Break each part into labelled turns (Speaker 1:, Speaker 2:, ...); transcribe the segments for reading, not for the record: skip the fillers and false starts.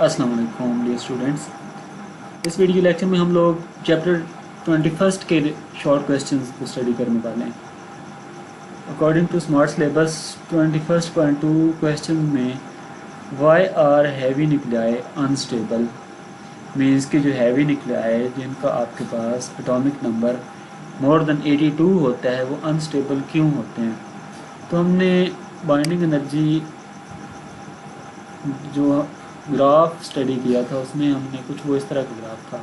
Speaker 1: अस्सलाम वालेकुम dear students. इस वीडियो लेक्चर में हम लोग चैप्टर 21 के शॉर्ट क्वेश्चंस को स्टडी करने वाले हैं। According to smart syllabus 21.2 question में why are heavy nuclei unstable means कि जो हैवी न्यूक्लियाई जिनका आपके पास एटॉमिक नंबर मोर देन 82 होता है वो अनस्टेबल क्यों होते हैं। तो हमने बाइंडिंग एनर्जी जो ग्राफ स्टडी किया था उसमें हमने कुछ वो इस तरह का ग्राफ था,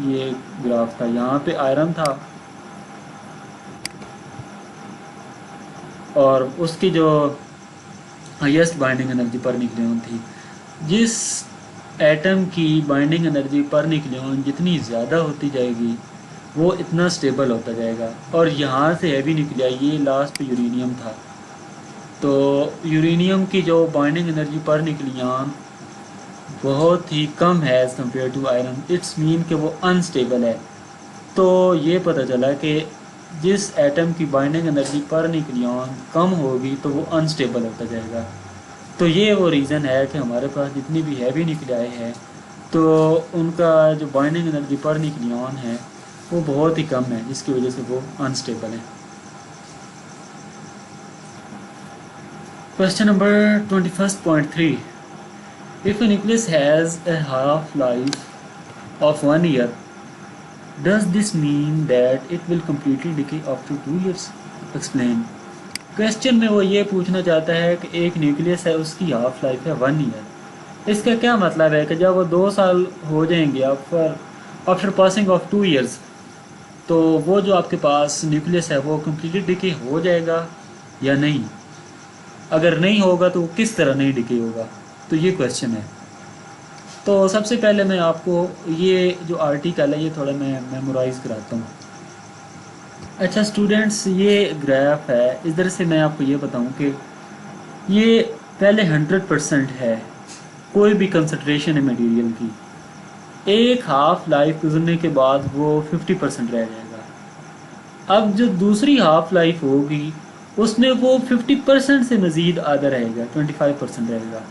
Speaker 1: ये ग्राफ था, यहाँ पे आयरन था और उसकी जो highest binding energy per nucleon थी। जिस एटम की बाइंडिंग एनर्जी पर न्यूक्लियन जितनी ज़्यादा होती जाएगी वो इतना स्टेबल होता जाएगा। और यहाँ से हैवी न्यूक्लियाई ये लास्ट पे यूरेनियम था, तो यूरेनियम की जो बाइंडिंग एनर्जी पर न्यूक्लियन बहुत ही कम है as compare to iron. It's mean कि वो अनस्टेबल है। तो ये पता चला कि जिस एटम की बाइंडिंग एनर्जी पर न्यूक्लियन कम होगी तो वो अनस्टेबल होता जाएगा। तो ये वो रीज़न है कि हमारे पास जितनी भी हैवी न्यूक्लियाई है तो उनका जो बाइंडिंग एनर्जी पर न्यूक्लियन है वो बहुत ही कम है, जिसकी वजह से वो अनस्टेबल है। Question number 21.3, if a nucleus has a half-life of 1 year, does this mean that it will completely decay after 2 years? Explain. Question में वो ये पूछना चाहता है कि एक न्यूक्लियस है उसकी हाफ लाइफ है 1 ईयर। इसका क्या मतलब है कि जब वो 2 साल हो जाएंगे आफ्टर पासिंग ऑफ 2 ईयर्स तो वो जो आपके पास न्यूक्लियस है वो कम्प्लीटली डिके हो जाएगा या नहीं। अगर नहीं होगा तो किस तरह नहीं डिके होगा, तो ये क्वेश्चन है। तो सबसे पहले मैं आपको ये जो आर्टिकल है ये थोड़ा मैं मेमोराइज़ कराता हूँ। अच्छा स्टूडेंट्स, ये ग्राफ है, इधर से मैं आपको ये बताऊँ कि ये पहले 100% है कोई भी कंसंट्रेशन है मटेरियल की, एक हाफ लाइफ गुजरने के बाद वो 50% रह जाएगा। अब जो दूसरी हाफ लाइफ होगी उसमें वो 50% से मज़ीद आधा रहेगा, 25% रहेगा।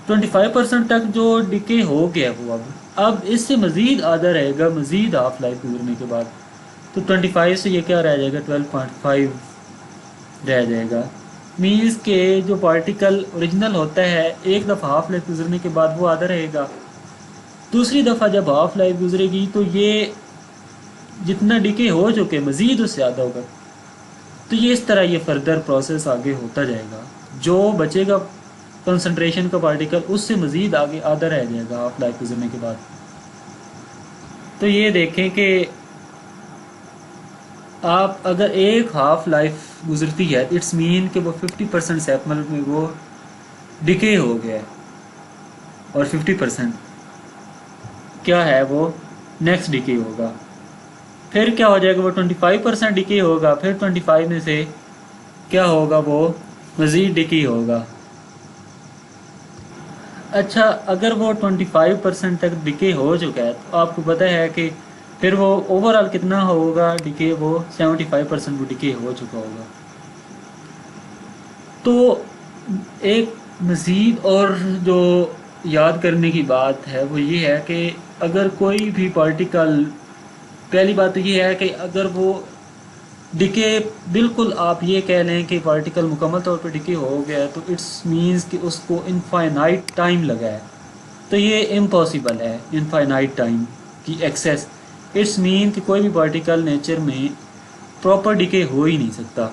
Speaker 1: 25% तक जो डिके हो गया वो अब इससे मज़ीद आधा रहेगा मज़ीद हाफ लाइफ गुजरने के बाद। तो 25 से ये क्या रह जाएगा, 12.5 रह जाएगा। मीन्स के जो पार्टिकल ओरिजिनल होता है एक दफ़ा हाफ लाइफ गुजरने के बाद वो आधा रहेगा, दूसरी दफ़ा जब हाफ लाइफ गुजरेगी तो ये जितना डिके हो चुके मज़ीद उससे ज़्यादा होगा। तो ये इस तरह ये फर्दर प्रोसेस आगे होता जाएगा। जो बचेगा कंसंट्रेशन का पार्टिकल उससे मज़ीद आगे आधा रह जाएगा हाफ लाइफ गुजरने के बाद। तो ये देखें कि आप अगर एक हाफ लाइफ गुजरती है इट्स मीन कि वो 50% सैपमल में वो डिके हो गया है और 50% क्या है वो नेक्स्ट डिके होगा। फिर क्या हो जाएगा, वो 25% डिके होगा, फिर 25 में से क्या होगा वो मज़ीद डिके होगा। अच्छा अगर वो 25% तक डिके हो चुका है तो आपको पता है कि फिर वो ओवरऑल कितना होगा डिके, वो 75% वो डिके हो चुका होगा। तो एक मज़ीद और जो याद करने की बात है वो ये है कि अगर कोई भी पार्टिकल, पहली बात तो ये है कि अगर वो डिके बिल्कुल आप ये कह लें कि पार्टिकल मुकम्मल तौर पर डिके हो गया तो इट्स मीन्स कि उसको इनफाइनाइट टाइम लगा है, तो ये इम्पॉसिबल है इनफाइनाइट टाइम की एक्सेस। इट्स मीन कि कोई भी पार्टिकल नेचर में प्रॉपर डिके हो ही नहीं सकता।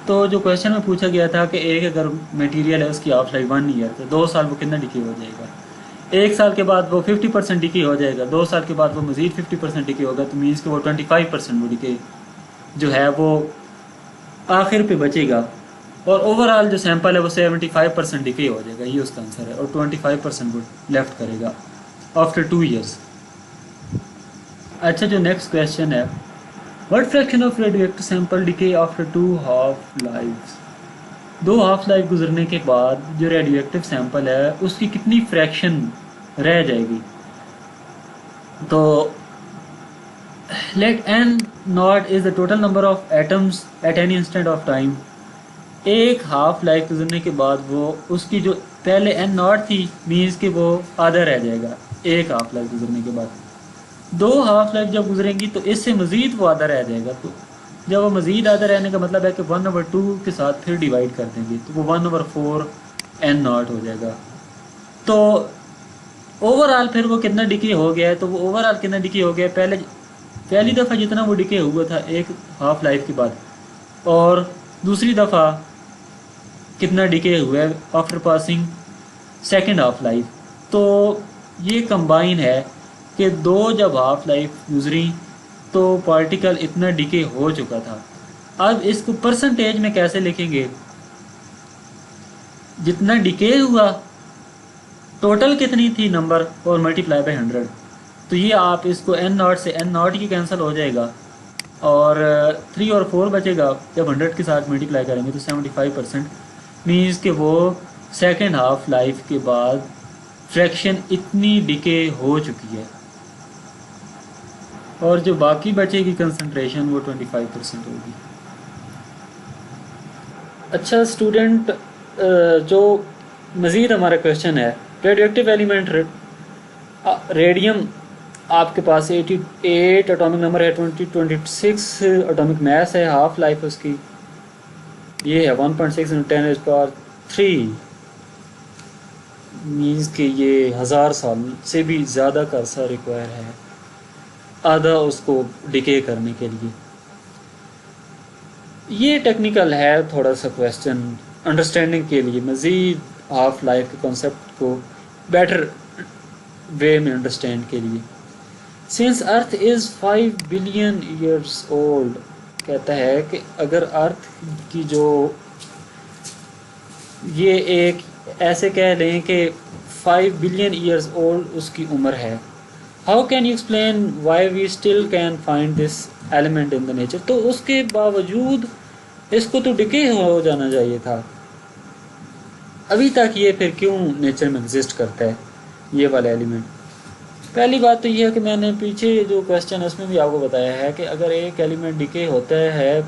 Speaker 1: तो जो क्वेश्चन में पूछा गया था कि एक अगर मटेरियल है उसकी हाफ लाइफ 1 ईयर, तो 2 साल वो कितना डिके हो जाएगा। 1 साल के बाद वो 50% डिके हो जाएगा, 2 साल के बाद वो मज़ीद 50% डिके होगा, तो मीन्स कि वो 25% वो डिके जो है वो आखिर पे बचेगा। और ओवरऑल जो सैंपल है वो 75% डिके हो जाएगा, ये उसका आंसर है। और 25% वो लेफ्ट करेगा आफ्टर 2 ईयर्स। अच्छा जो नेक्स्ट क्वेश्चन है, what fraction of radioactive sample decay after 2 half lives. 2 half life गुजरने के बाद जो रेडियोएक्टिव सैंपल है उसकी कितनी फ्रैक्शन रह जाएगी। तो let n not is the total number of atoms at any instant of time एक हाफ लाइफ गुजरने के बाद वो उसकी जो पहले एन नॉट थी मीन्स कि वो आधा रह जाएगा एक हाफ लाइफ गुजरने के बाद। दो हाफ लाइफ जब गुजरेंगी तो इससे मज़ीद वो आधा रह जाएगा। तो जब वो मज़ीद आधा रहने का मतलब है कि 1/2 के साथ फिर डिवाइड कर देंगे तो वो 1/4 एन नॉट हो जाएगा। तो ओवरऑल फिर वो कितना डिके हो गया है, तो वो ओवरऑल कितना डिके हो गया है, पहली दफ़ा जितना वो डिके हुआ था एक हाफ लाइफ के बाद, और दूसरी दफ़ा कितना डिके हुआ है after passing second half life. तो ये कंबाइन है कि दो जब हाफ लाइफ गुजरी तो पार्टिकल इतना डिके हो चुका था। अब इसको परसेंटेज में कैसे लिखेंगे, जितना डिके हुआ टोटल कितनी थी नंबर और मल्टीप्लाई बाय 100। तो ये आप इसको एन नॉट से एन नॉट ही कैंसिल हो जाएगा और 3 और 4 बचेगा। जब 100 के साथ मल्टीप्लाई करेंगे तो 75% मीन्स कि वो सेकेंड हाफ लाइफ के बाद फ्रैक्शन इतनी डिके हो चुकी है और जो बाकी बचेगी कंसंट्रेशन वो 25% होगी। अच्छा स्टूडेंट, जो मज़ीद हमारा क्वेश्चन है, रेडियोएक्टिव एलिमेंट रेडियम आपके पास 88 एटॉमिक नंबर है, 26 एटॉमिक मास है, हाफ लाइफ उसकी ये है 1.6 × 10⁻³ मीन्स कि ये 1000 साल से भी ज़्यादा का अर्सा रिक्वायर है आधा उसको डिके करने के लिए। ये टेक्निकल है थोड़ा सा क्वेश्चन अंडरस्टैंडिंग के लिए, मज़ीद हाफ लाइफ के कॉन्सेप्ट को बेटर वे में अंडरस्टैंड के लिए। Since earth is 5 billion years old, कहता है कि अगर अर्थ की जो ये एक ऐसे कह लें कि 5 बिलियन ईयर्स ओल्ड उसकी उम्र है, how can you explain why we still can find this element in the nature. तो उसके बावजूद इसको तो डिके हो जाना चाहिए था, अभी तक ये फिर क्यों नेचर में एग्जिस्ट करता है ये वाला एलिमेंट। पहली बात तो ये है कि मैंने पीछे जो क्वेश्चन है उसमें भी आपको बताया है कि अगर एक एलिमेंट डिके होता है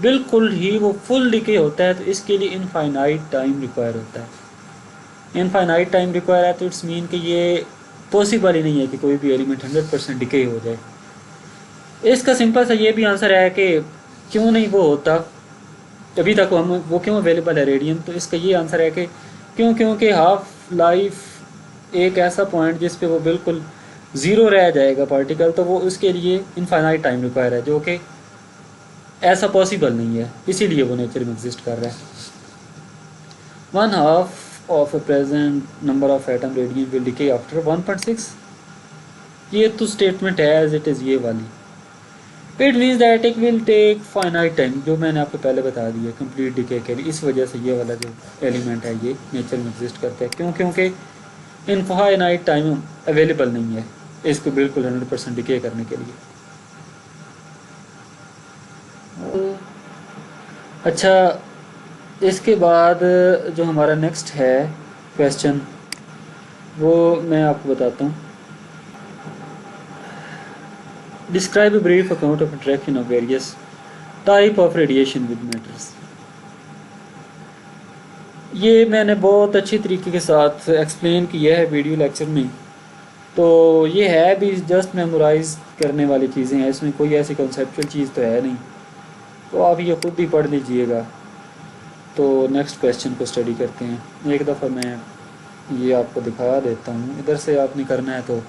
Speaker 1: बिल्कुल ही वो फुल डिके होता है तो इसके लिए इनफाइनाइट टाइम रिक्वायर होता है। इनफाइनाइट टाइम रिक्वायर है तो इट्स मीन कि ये पॉसिबल ही नहीं है कि कोई भी एलिमेंट 100% डिके हो जाए। इसका सिंपल सा ये भी आंसर है कि क्यों नहीं वो होता अभी तक वो क्यों अवेलेबल है रेडियम। तो इसका ये आंसर है कि क्योंकि हाफ लाइफ एक ऐसा पॉइंट जिस पे वो बिल्कुल ज़ीरो रह जाएगा पार्टिकल, तो वो उसके लिए इनफाइनाइट टाइम रिक्वायर है जो कि ऐसा पॉसिबल नहीं है, इसीलिए वो नेचर में एग्जिस्ट कर रहा है। 1/2 of a present number of atom radium will decay after 1.6, ये तो स्टेटमेंट है एज इट इज़ ये वाली। It means that it will take finite time, जो मैंने आपको पहले बता दिया कंप्लीट डिके के लिए। इस वजह से ये वाला जो एलिमेंट है ये नेचर में एग्जिस्ट करता है क्योंकि इनफाइनाइट टाइम अवेलेबल नहीं है इसको बिल्कुल 100% डिके करने के लिए। अच्छा, इसके बाद जो हमारा नेक्स्ट है क्वेश्चन वो मैं आपको बताता हूँ। Describe a brief account of interaction of various type of radiation with matters. ये मैंने बहुत अच्छी तरीके के साथ एक्सप्लेन किया है वीडियो लेक्चर में, तो ये है भी जस्ट मेमोराइज करने वाली चीज़ें हैं, इसमें कोई ऐसी कॉन्सेप्चुअल चीज़ तो है नहीं, तो आप ये खुद ही पढ़ लीजिएगा। तो नेक्स्ट क्वेश्चन को स्टडी करते हैं। एक दफ़ा मैं ये आपको दिखा देता हूँ, इधर से आपने करना है तो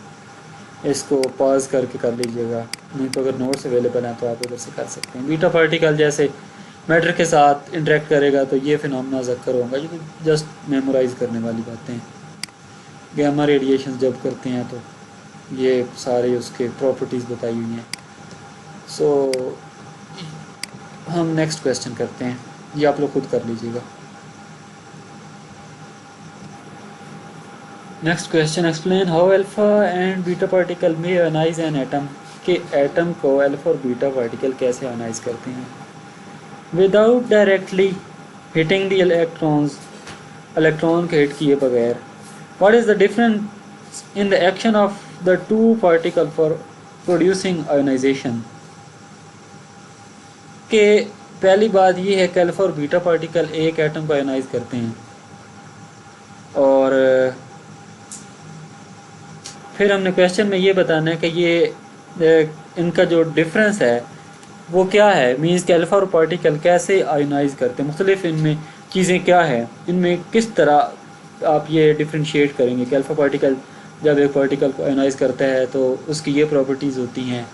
Speaker 1: इसको पॉज करके कर लीजिएगा, नहीं तो अगर नोट्स अवेलेबल हैं तो आप उधर से कर सकते हैं। बीटा पार्टिकल जैसे मैटर के साथ इंटरेक्ट करेगा तो ये फिनोमेना ज़क्र होगा, ये तो जस्ट मेमोराइज करने वाली बातें हैं। गैमा रेडिएशन जब करते हैं तो ये सारे उसके प्रॉपर्टीज़ बताई हुई हैं। सो हम नेक्स्ट क्वेश्चन करते हैं, ये आप लोग खुद कर लीजिएगा। Next question, explain how alpha and beta particle में आयनाइज एन एटम, के एटम को अल्फा और बीटा पार्टिकल कैसे आयनाइज करते हैं without directly hitting the electrons, electron के हिट किए बगैर। What is the difference in the action of the two particle for producing ionization, के पहली बात ये है कि अल्फा और बीटा पार्टिकल एक एटम को आयोनाइज करते हैं, और फिर हमने क्वेश्चन में ये बताना है कि ये इनका जो डिफरेंस है वो क्या है, मीन्स कि अल्फा और पार्टिकल कैसे आयोनाइज करते हैं, मुख्तलिफ इनमें चीज़ें क्या हैं, इनमें किस तरह आप ये डिफ्रेंशिएट करेंगे कि अल्फा पार्टिकल जब एक पार्टिकल को आयोनाइज करता है तो उसकी ये प्रॉपर्टीज़ होती हैं,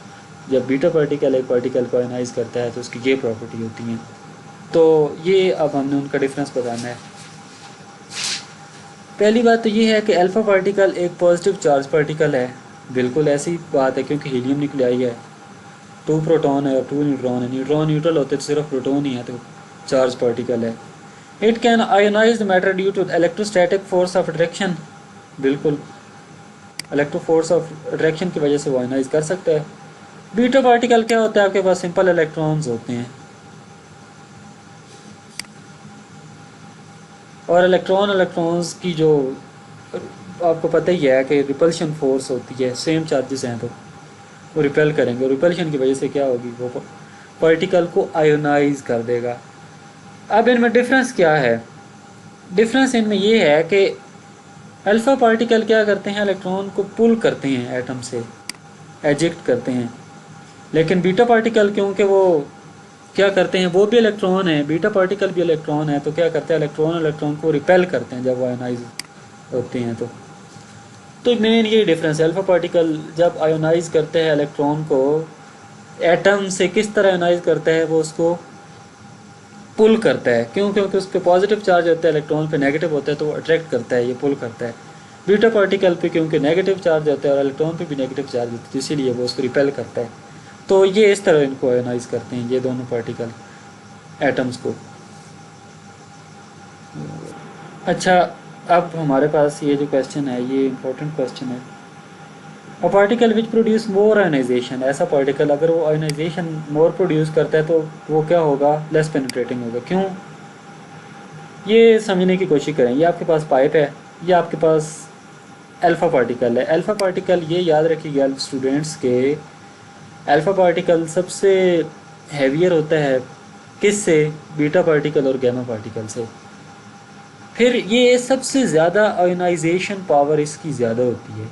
Speaker 1: जब बीटा पार्टिकल एक पार्टिकल को आयोनाइज करता है तो उसकी ये प्रॉपर्टी होती हैं। तो ये अब हमने उनका डिफरेंस बताना है। पहली बात तो ये है कि अल्फा पार्टिकल एक पॉजिटिव चार्ज पार्टिकल है, बिल्कुल ऐसी बात है क्योंकि हीलियम न्यूक्लियाई है, 2 प्रोटॉन है और 2 न्यूट्रॉन है, न्यूट्रॉन न्यूट्रल होते तो सिर्फ प्रोटॉन ही है, तो चार्ज पार्टिकल है। It can ionize the matter due to electrostatic force of attraction, बिल्कुल इलेक्ट्रो फोर्स ऑफ अट्रैक्शन की वजह से वो आयोनाइज कर सकता है। बीटा पार्टिकल क्या होता है, आपके पास सिंपल इलेक्ट्रॉन्स होते हैं, और इलेक्ट्रॉन्स की जो आपको पता ही है कि रिपल्शन फोर्स होती है, सेम चार्जेस हैं तो वो रिपेल करेंगे, और रिपल्शन की वजह से क्या होगी, वो पार्टिकल को आयोनाइज कर देगा। अब इनमें डिफरेंस क्या है, डिफरेंस इनमें ये है कि अल्फा पार्टिकल क्या करते हैं, इलेक्ट्रॉन को पुल करते हैं एटम से, एजेक्ट करते हैं, लेकिन बीटा पार्टिकल क्योंकि वो क्या करते हैं, वो भी इलेक्ट्रॉन है, बीटा पार्टिकल भी इलेक्ट्रॉन है, तो क्या करते हैं इलेक्ट्रॉन को रिपेल करते हैं जब वो आयोनाइज होते हैं। तो मेन यही डिफरेंस है, अल्फा पार्टिकल जब आयोनाइज करते हैं इलेक्ट्रॉन को एटम से किस तरह आयोनाइज करता है, वो उसको पुल करता है, क्यों, क्योंकि उस पर पॉजिटिव चार्ज होता है, इलेक्ट्रॉन पे नेगेटिव होता है, तो वो अट्रैक्ट करता है, ये पुल करता है। बीटा पार्टिकल पे क्योंकि नेगेटिव चार्ज होता है और इलेक्ट्रॉन पे भी नेगेटिव चार्ज होता है, इसीलिए वो उसको रिपेल करता है। तो ये इस तरह इनको आयोनाइज करते हैं, ये दोनों पार्टिकल एटम्स को। अच्छा, अब हमारे पास ये जो क्वेश्चन है ये इंपॉर्टेंट क्वेश्चन है। A particle which produce more ionization, ऐसा पार्टिकल अगर वो आयोनाइजेशन मोर प्रोड्यूस करता है तो वो क्या होगा, लेस पेनिट्रेटिंग होगा। क्यों, ये समझने की कोशिश करें। ये आपके पास पाइप है, ये आपके पास अल्फ़ा पार्टिकल है। अल्फ़ा पार्टिकल, ये याद रखिएगा स्टूडेंट्स के, अल्फ़ा पार्टिकल सबसे हैवियर होता है किससे, बीटा पार्टिकल और गैमा पार्टिकल से। फिर ये सबसे ज़्यादा आयोनाइजेशन पावर इसकी ज़्यादा होती है।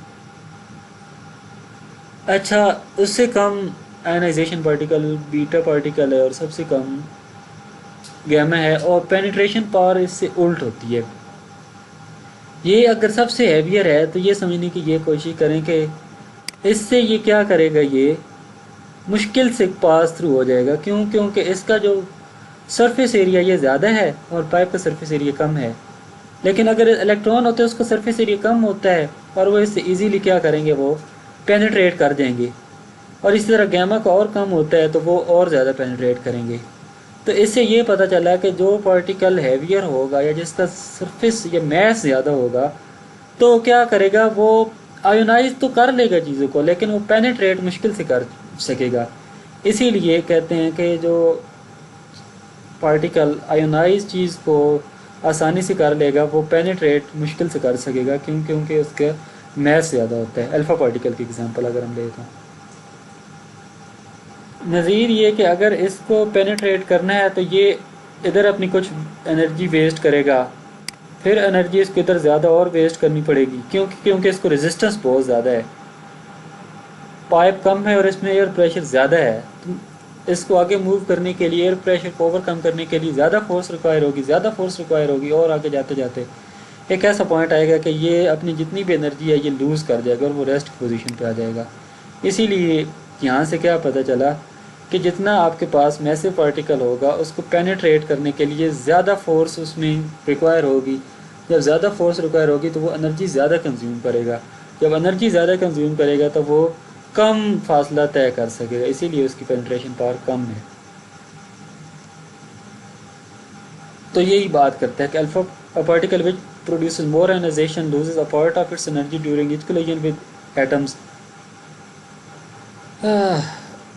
Speaker 1: अच्छा, उससे कम आयोनाइजेशन पार्टिकल बीटा पार्टिकल है और सबसे कम गैमा है, और पेनिट्रेशन पावर इससे उल्ट होती है। ये अगर सबसे हैवियर है तो ये समझने की ये कोशिश करें कि इससे ये क्या करेगा, ये मुश्किल से पास थ्रू हो जाएगा। क्यों, क्योंकि इसका जो सरफेस एरिया ये ज़्यादा है और पाइप का सरफेस एरिया कम है। लेकिन अगर इलेक्ट्रॉन होते हैं उसका सरफेस एरिया कम होता है और वो इससे इजीली क्या करेंगे, वो पेनिट्रेट कर जाएंगे। और इसी तरह गैमा का और कम होता है तो वो और ज़्यादा पेनिट्रेट करेंगे। तो इससे ये पता चला कि जो पार्टिकल हैवियर होगा या जिसका सरफेस या मैस ज़्यादा होगा तो क्या करेगा, वो आयोनाइज तो कर लेगा चीज़ों को, लेकिन वो पेनिट्रेट मुश्किल से कर सकेगा। इसीलिए कहते हैं कि जो पार्टिकल आयोनाइज चीज़ को आसानी से कर लेगा वो पेनिट्रेट मुश्किल से कर सकेगा। क्यों, क्योंकि उसका मैस ज़्यादा होता है। अल्फ़ा पार्टिकल की एग्जांपल अगर हम ले तो नज़ीर ये कि अगर इसको पेनिट्रेट करना है तो ये इधर अपनी कुछ एनर्जी वेस्ट करेगा, फिर एनर्जी इसको इधर ज़्यादा और वेस्ट करनी पड़ेगी, क्योंकि इसको रेजिस्टेंस बहुत ज़्यादा है, पाइप कम है और इसमें एयर प्रेशर ज़्यादा है। तो इसको आगे मूव करने के लिए, एयर प्रेशर को ओवरकम करने के लिए ज़्यादा फोर्स रिक्वायर होगी और आगे जाते जाते एक ऐसा पॉइंट आएगा कि ये अपनी जितनी भी एनर्जी है ये लूज़ कर जाएगा और वो रेस्ट पोजीशन पे आ जाएगा। इसीलिए यहाँ से क्या पता चला कि जितना आपके पास मैसिव पार्टिकल होगा उसको पेनिट्रेट करने के लिए ज़्यादा फोर्स उसमें रिक्वायर होगी। जब ज़्यादा फोर्स रिक्वायर होगी तो वो एनर्जी ज़्यादा कंज्यूम करेगा। जब एनर्जी ज़्यादा कंज्यूम करेगा तो वो कम फासला तय कर सकेगा, इसीलिए उसकी पेनिट्रेशन पावर कम है। तो यही बात करता है कि alpha particle which produces more ionization loses a part of its energy during its collision with atoms.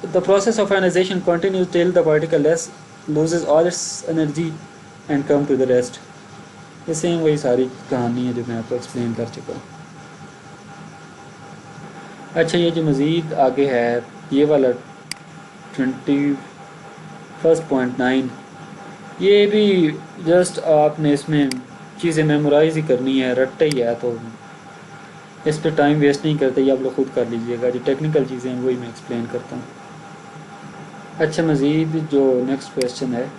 Speaker 1: The process of ionization continues till the particle loses all its energy and come to the rest. ये same वही सारी कहानी है जो मैं आपको explain कर चुका हूँ। अच्छा, ये जो मज़ीद आगे है ये वाला फर्स्ट पॉइंट 9, ये भी जस्ट आपने इसमें चीज़ें मेमोराइज ही करनी है, रट्टा ही है, तो इस पर टाइम वेस्ट नहीं करते, ये आप लोग खुद कर लीजिएगा। जो टेक्निकल चीज़ें हैं वही मैं एक्सप्लेन करता हूँ। अच्छा, मज़ीद जो नेक्स्ट क्वेश्चन है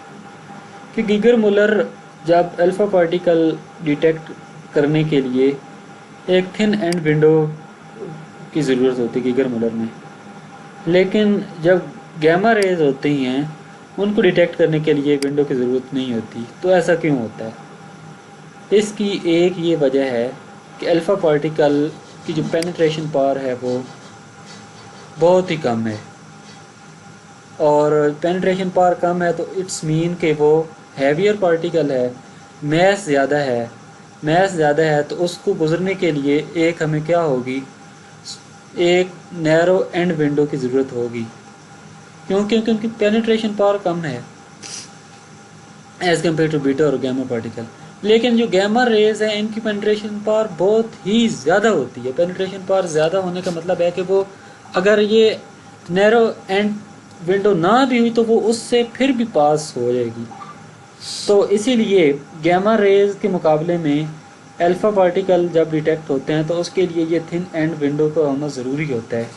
Speaker 1: कि गीगर मुलर जब अल्फ़ा पार्टिकल डिटेक्ट करने के लिए एक थिन एंड विंडो की ज़रूरत होती है गीगर मुलर में, लेकिन जब गैमा रेज होती हैं उनको डिटेक्ट करने के लिए विंडो की ज़रूरत नहीं होती, तो ऐसा क्यों होता है? इसकी एक ये वजह है कि अल्फ़ा पार्टिकल की जो पेनिट्रेशन पावर है वो बहुत ही कम है, और पेनिट्रेशन पावर कम है तो इट्स मीन कि वो हैवियर पार्टिकल है, मैस ज़्यादा है। मैस ज़्यादा है तो उसको गुजरने के लिए एक हमें क्या होगी, एक नैरो एंड विंडो की ज़रूरत होगी। क्योंकि क्योंकि पेनिट्रेशन पावर कम है एज़ कम्पेयर टू बीटा और गैमा पार्टिकल। लेकिन जो गैमा रेज है इनकी पेनिट्रेशन पावर बहुत ही ज़्यादा होती है। पेनिट्रेशन पावर ज़्यादा होने का मतलब है कि वो अगर ये नैरो एंड विंडो ना भी हुई तो वो उससे फिर भी पास हो जाएगी। तो इसीलिए गैमा रेज के मुकाबले में अल्फ़ा पार्टिकल जब डिटेक्ट होते हैं तो उसके लिए ये थिन एंड विंडो का होना ज़रूरी होता है,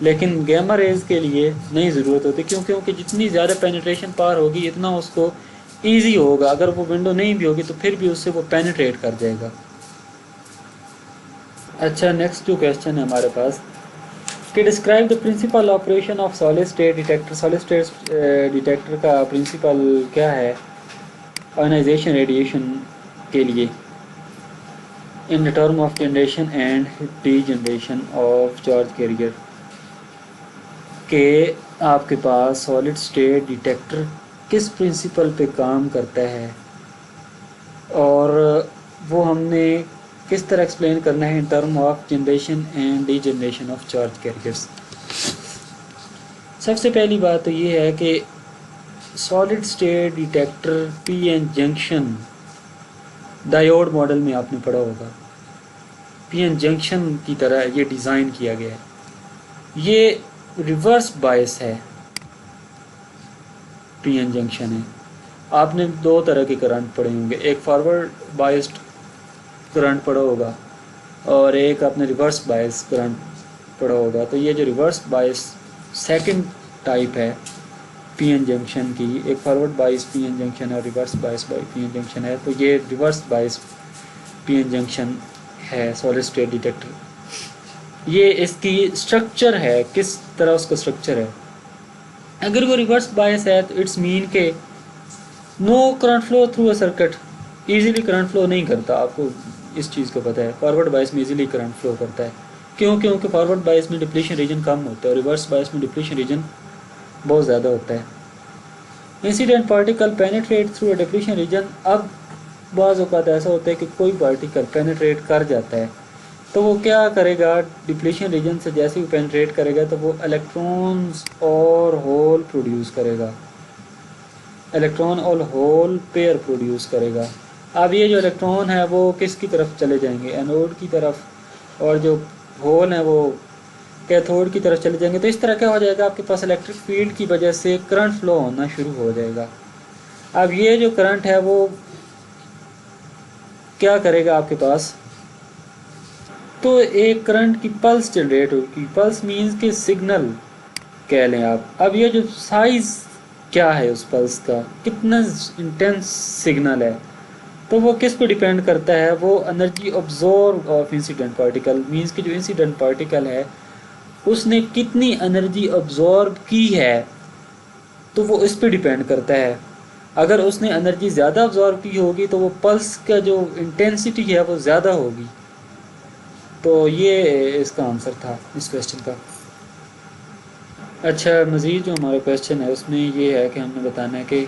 Speaker 1: लेकिन गैमा रेज के लिए नहीं ज़रूरत होती। क्योंकि जितनी ज़्यादा पेनिट्रेशन पावर होगी इतना उसको ईजी होगा। अगर वो विंडो नहीं भी होगी तो फिर भी उससे वो पेनिट्रेट कर जाएगा। अच्छा, नेक्स्ट जो क्वेश्चन है हमारे पास कि describe the principle operation of solid state detector. Solid state detector का प्रिंसिपल क्या है आयोनाइजेशन रेडिएशन के लिए in the term of generation and degeneration of charge carrier. के आपके पास सॉलिड स्टेट डिटेक्टर किस प्रिंसिपल पे काम करता है और वो हमने किस तरह एक्सप्लेन करना है in term of generation and degeneration of charge carriers. सबसे पहली बात तो ये है कि solid state detector PN junction diode model में आपने पढ़ा होगा, पीएन जंक्शन की तरह ये डिज़ाइन किया गया है। ये रिवर्स बायस है, पीएन जंक्शन है। आपने दो तरह के करंट पढ़े होंगे, एक फॉरवर्ड बायस्ड करंट पढ़ा होगा और एक आपने रिवर्स बायस करंट पढ़ा होगा। तो ये जो रिवर्स बायस सेकंड टाइप है पीएन जंक्शन की, एक फॉरवर्ड बायस पीएन जंक्शन है, रिवर्स बायस पीएन जंक्शन है। तो ये रिवर्स बायस पीएन जंक्शन है सॉलिड स्टेट डिटेक्टर। ये इसकी स्ट्रक्चर है, किस तरह उसका स्ट्रक्चर है। अगर वो रिवर्स बायस है तो इट्स मीन के no current flow through a circuit, easily current flow नहीं करता। आपको इस चीज़ को पता है, फॉरवर्ड बायस में ईजिली करंट फ्लो करता है। क्योंकि फॉरवर्ड बायस में डिप्लीशन रीजन कम होता है और रिवर्स बायस में डिप्लीशन रीजन बहुत ज़्यादा होता है। Incident particle penetrate through a depletion region. अब बाज़ औक़ात ऐसा होता है कि कोई पार्टिकल पेनिट्रेट कर जाता है तो वो क्या करेगा, डिप्लीशन रीजन से जैसे ही पेनिट्रेट करेगा तो वो इलेक्ट्रॉन्स और होल प्रोड्यूस करेगा, इलेक्ट्रॉन और होल पेयर प्रोड्यूस करेगा। अब ये जो इलेक्ट्रॉन है वो किसकी तरफ चले जाएंगे, एनोड की तरफ, और जो होल है वो कैथोड की तरफ चले जाएंगे। तो इस तरह क्या हो जाएगा, आपके पास इलेक्ट्रिक फील्ड की वजह से करंट फ्लो होना शुरू हो जाएगा। अब ये जो करंट है वो क्या करेगा आपके पास, तो एक करंट की पल्स जनरेट होगी। पल्स मीन्स के सिग्नल कह लें आप। अब ये जो साइज़ क्या है उस पल्स का, कितना इंटेंस सिग्नल है, तो वो किस पे डिपेंड करता है, वो energy absorb of incident particle. Means कि जो इंसिडेंट पार्टिकल है उसने कितनी एनर्जी ऑब्जॉर्व की है तो वो इस पे डिपेंड करता है। अगर उसने एनर्जी ज़्यादा ऑब्जॉर्व की होगी तो वो पल्स का जो इंटेंसिटी है वो ज़्यादा होगी। तो ये इसका आंसर था इस क्वेश्चन का। अच्छा, मज़ीद जो हमारा क्वेश्चन है उसमें ये है कि हमने बताना है कि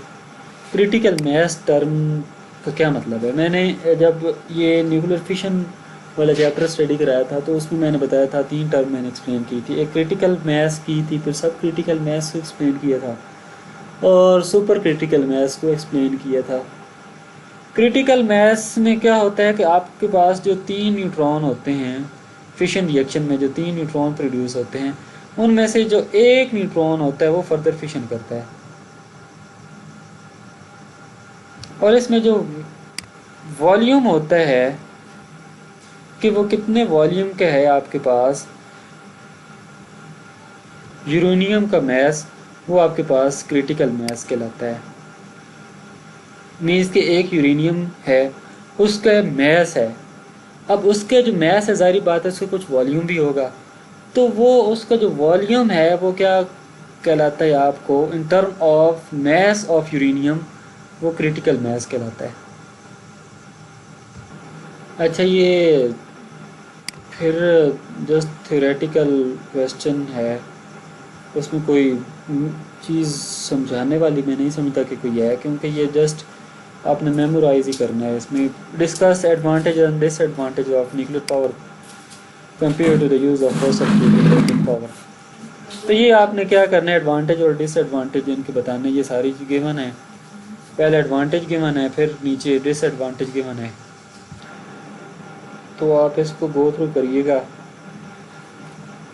Speaker 1: क्रिटिकल मैस टर्म का क्या मतलब है। मैंने जब ये न्यूक्लियर फिशन वाला चैप्टर स्टडी कराया था तो उसमें मैंने बताया था, तीन टर्म मैंने एक्सप्लेन की थी। एक क्रिटिकल मैस की थी, फिर सब क्रिटिकल मैस को एक्सप्लेन किया था और सुपर क्रिटिकल मैस को एक्सप्लेन किया था। क्रिटिकल मैस में क्या होता है कि आपके पास जो 3 न्यूट्रॉन होते हैं, फिशन रिएक्शन में जो 3 न्यूट्रॉन प्रोड्यूस होते हैं उनमें से जो एक न्यूट्रॉन होता है वो फर्दर फिशन करता है। और इसमें जो वॉल्यूम होता है कि वो कितने वॉल्यूम का है आपके पास यूरेनियम का मैस, वो आपके पास क्रिटिकल मैस कहलाता है। मीन्स कि एक यूरेनियम है, उसका मैस है। अब उसके जो मैस है, ज़ाहिर बात है उसका कुछ वॉल्यूम भी होगा, तो वो उसका जो वॉल्यूम है वो क्या कहलाता है आपको in term of mass of uranium, वो क्रिटिकल मैस कहलाता है। अच्छा, ये फिर जस्ट थ्योरेटिकल क्वेश्चन है, उसमें कोई चीज़ समझाने वाली मैं नहीं समझता कि कोई है, क्योंकि ये जस्ट आपने मेमोराइज ही करना है। इसमें discuss advantage and disadvantage of nuclear power compare to the use of force power. तो ये आपने क्या करना है, एडवांटेज और डिसएडवांटेज इनके बताने, ये सारी गिवन है। पहले एडवांटेज गिवन है, फिर नीचे डिसएडवांटेज गिवन है, तो आप इसको गो थ्रू करिएगा।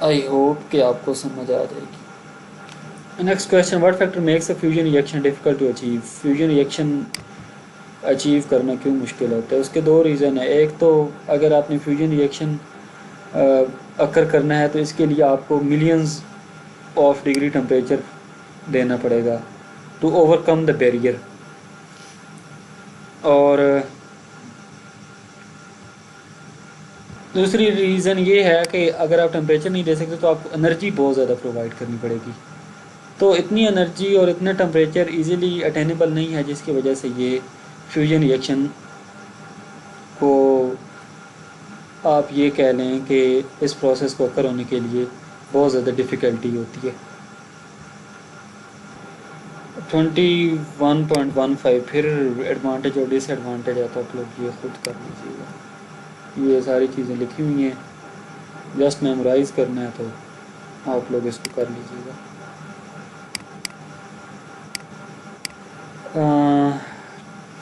Speaker 1: आई होप कि आपको समझ आ जाएगी। Next question, what factor makes a fusion reaction difficult to achieve? Fusion reaction achieve करना क्यों मुश्किल होता है? उसके दो रीज़न है। एक तो अगर आपने फ्यूजन रिएक्शन अकर करना है तो इसके लिए आपको मिलियंस ऑफ डिग्री टेम्परेचर देना पड़ेगा टू ओवरकम द बैरियर। और दूसरी रीज़न ये है कि अगर आप टेम्परेचर नहीं दे सकते तो आपको एनर्जी बहुत ज़्यादा प्रोवाइड करनी पड़ेगी। तो इतनी एनर्जी और इतना टेम्परेचर इजीली अटेनेबल नहीं है, जिसकी वजह से ये फ्यूजन रिएक्शन को आप ये कह लें कि इस प्रोसेस को अकर होने के लिए बहुत ज़्यादा डिफ़िकल्टी होती है। 21.15 फिर एडवांटेज और डिसएडवांटेज है, तो आप लोग ये खुद कर लीजिएगा। ये सारी चीज़ें लिखी हुई हैं, जस्ट मेमोराइज़ करना है, तो आप लोग इसको कर लीजिएगा।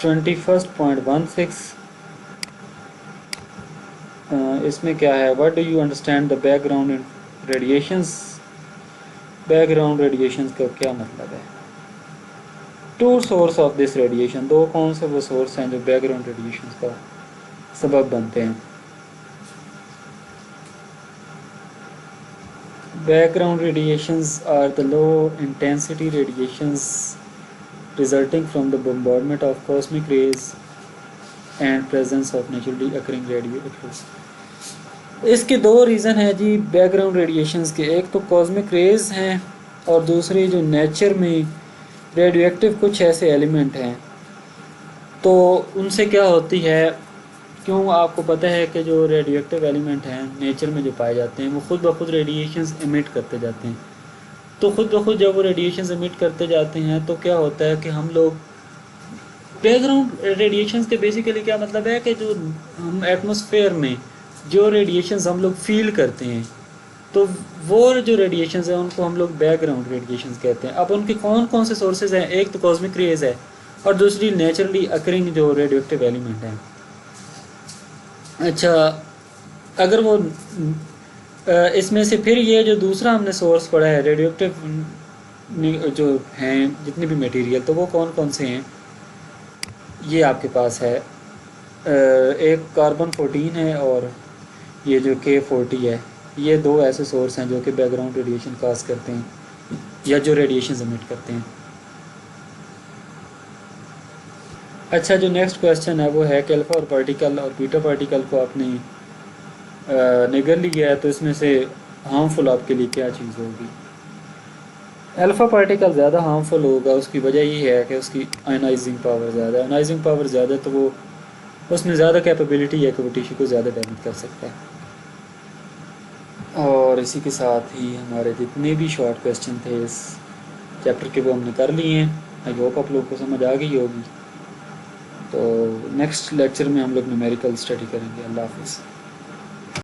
Speaker 1: 21.16 इसमें क्या है, what do you understand the background radiations? Background radiations का क्या मतलब है? Two source of this radiation, दो कौन से वो सोर्स हैं जो बैकग्राउंड रेडिएशंस का सबब बनते हैं? Background radiations are the low intensity radiations resulting from the bombardment of cosmic rays and presence of naturally occurring radioactive। इसके दो रीज़न हैं जी बैकग्राउंड रेडिएशंस के। एक तो कॉस्मिक रेज हैं और दूसरी जो नेचर में रेडियोएक्टिव कुछ ऐसे एलिमेंट हैं, तो उनसे क्या होती है, क्यों आपको पता है कि जो रेडियोएक्टिव एलिमेंट हैं नेचर में जो पाए जाते हैं वो खुद ब खुद रेडिएशंस एमिट करते जाते हैं। तो खुद ब खुद जब वो रेडिएशंस एमिट करते जाते हैं तो क्या होता है कि हम लोग बैकग्राउंड रेडिएशंस के बेसिकली क्या मतलब है कि जो हम एटमॉस्फेयर में जो रेडिएशंस हम लोग फील करते हैं, तो वो जो रेडिएशंस हैं उनको हम लोग बैकग्राउंड रेडिएशंस कहते हैं। अब उनके कौन कौन से सोर्सेज हैं? एक तो कॉस्मिक रेज है और दूसरी नेचुरली अकरिंग जो रेडियोएक्टिव एलिमेंट हैं। अच्छा, अगर वो इसमें से फिर ये जो दूसरा हमने सोर्स पढ़ा है रेडियोएक्टिव जो हैं जितने भी मटेरियल, तो वो कौन कौन से हैं? ये आपके पास है एक कार्बन 14 है और ये जो K40 है। ये दो ऐसे सोर्स हैं जो कि बैकग्राउंड रेडिएशन काज करते हैं या जो रेडिएशन एमिट करते हैं। अच्छा, जो नेक्स्ट क्वेश्चन है वो है कि अल्फ़ा और पार्टिकल और बीटा पार्टिकल को आपने निगल लिया है, तो इसमें से हार्मफुल आपके लिए क्या चीज़ होगी? अल्फ़ा पार्टिकल ज़्यादा हार्मफुल होगा। उसकी वजह ये है कि उसकी आयनाइजिंग पावर ज़्यादा है। आयनाइजिंग पावर ज़्यादा तो वो उसमें ज़्यादा कैपेबिलिटी है कि वो टिश्यू को ज़्यादा डैमेज कर सकता है। और इसी के साथ ही हमारे जितने भी शॉर्ट क्वेश्चन थे इस चैप्टर के वो हमने कर लिए हैं। आई होप आप लोगों को समझ आ गई होगी। तो नेक्स्ट लेक्चर में हम लोग न्यूमेरिकल स्टडी करेंगे। अल्लाह हाफिज़।